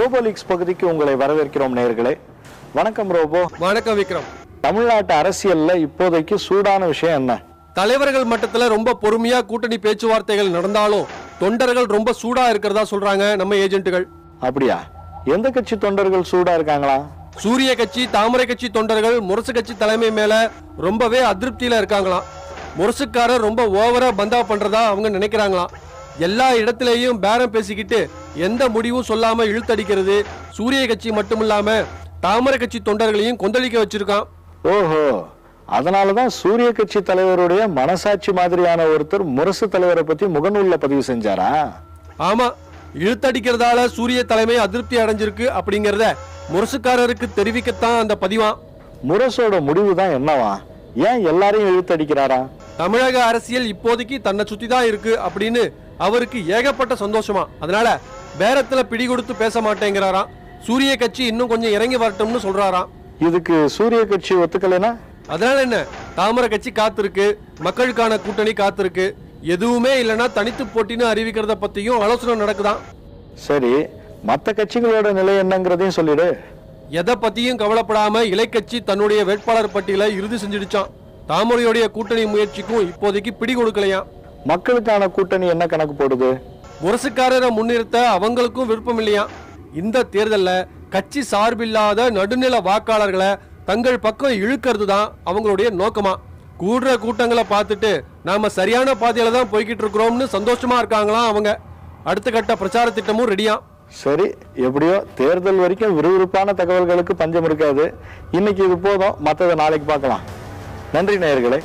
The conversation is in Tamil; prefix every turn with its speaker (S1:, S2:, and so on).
S1: ரோபோலிக்ஸ் பகுதிக்கு உங்களை வரவேற்கிறோம் நேயர்களே. வணக்கம் ரோபோ.
S2: வணக்கம் விக்ரம்.
S1: தமிழ்நாட்டு அரசியல்ல இப்போதைக்கு சூடான விஷயம் என்ன?
S2: தலைவர்கள் மட்டத்துல ரொம்ப பொறுமையா கூட்டணி பேச்சுவார்த்தைகள் நடந்தாலும் தொண்டர்கள் ரொம்ப சூடா இருக்கிறதா சொல்றாங்க நம்ம ஏஜென்ட்டுகள்.
S1: அப்படியா? எந்த கட்சி தொண்டர்கள் சூடா இருக்காங்களா?
S2: சூரிய கட்சி, தாமரை கட்சி தொண்டர்கள் முரசு கட்சி தலைமை மேல ரொம்பவே அதிருப்தியில இருக்காங்களாம். முரசுக்காரர் ரொம்ப ஓவரா பந்தா பண்றதா அவங்க நினைக்கிறாங்களாம். எல்லா இடத்திலேயும் பேரம் பேசிக்கிட்டு எந்த முடிவும் சொல்லாம இழுத்தடிக்கிறது சூரிய கட்சி மட்டும் இல்லாம தாமரை கட்சி தொண்டர்களையும் கொந்தளிக்க வச்சிருக்கான்.
S1: ஓஹோ, அதனாலதான் சூரிய கட்சி தலைவருடைய மனசாட்சி மாதிரியான ஒருத்தர் முரசு தலைவரை பத்தி முகநூல்ல பதிவு செஞ்சாரா?
S2: ஆமா, இழுத்தடிக்கிறதால சூரிய தலைமை அதிருப்தி அடைஞ்சிருக்கு அப்படிங்கறத முரசுக்காரருக்கு தெரிவிக்கத்தான் அந்த பதிவான்.
S1: முரசோட முடிவு தான் என்னவா? ஏன் எல்லாரையும் இழுத்தடிக்கிறாரா?
S2: தமிழக அரசியல் இப்போதைக்கு தன்னை சுத்தி தான் இருக்கு அப்படின்னு அவருக்கு ஏகப்பட்ட சந்தோஷமா. அதனால பேரத்துல பிடி கொடுத்து பேச மாட்டேங்கிறாராம். சூரிய கட்சி இன்னும் கொஞ்சம் இறங்கி வரட்டும்னு சொல்றாராம்.
S1: இதுக்கு சூரிய கட்சி ஒத்துக்கலைனா?
S2: அதனால என்ன, தாமரை கட்சி காத்திருக்கு, மக்களுக்கான கூட்டணி காத்திருக்கு. எதுவுமே இல்லைன்னா தனித்து போட்டின்னு அறிவிக்கிறத பத்தியும் ஆலோசனை நடக்குதான்.
S1: சரி, மற்ற கட்சிகளோட நிலை என்னங்கிறதையும் சொல்லிடு.
S2: எதை பத்தியும் கவலைப்படாம இலை கட்சி தன்னுடைய வேட்பாளர் பட்டியலை இறுதி செஞ்சிடுச்சான். தாமரையுடைய கூட்டணி முயற்சிக்கும் இப்போதைக்கு பிடி கொடுக்கலையாம்.
S1: மக்களுக்கான கூட்டணி என்ன கணக்கு போடுது?
S2: முரசுக்காரரை முன்னிறுத்த அவங்களுக்கும் விருப்பம் இல்லையா. இந்த தேர்தல்ல கட்சி சார்பில்லாத நடுநில வாக்காளர்களை தங்கள் பக்கம் இழுக்கிறது தான் அவங்களுடைய நோக்கமா. கூடுற கூட்டங்களை பார்த்துட்டு நாம சரியான பாதையில தான் போய்கிட்டு இருக்கிறோம்னு சந்தோஷமா இருக்காங்களாம் அவங்க. அடுத்த கட்ட பிரச்சார திட்டமும் ரெடியா.
S1: சரி, எப்படியோ தேர்தல் வரைக்கும் விறுவிறுப்பான தகவல்களுக்கு பஞ்சம் இருக்காது. இன்னைக்கு இது போதும், மற்றதை நாளைக்கு பார்க்கலாம். நன்றி நேயர்களே.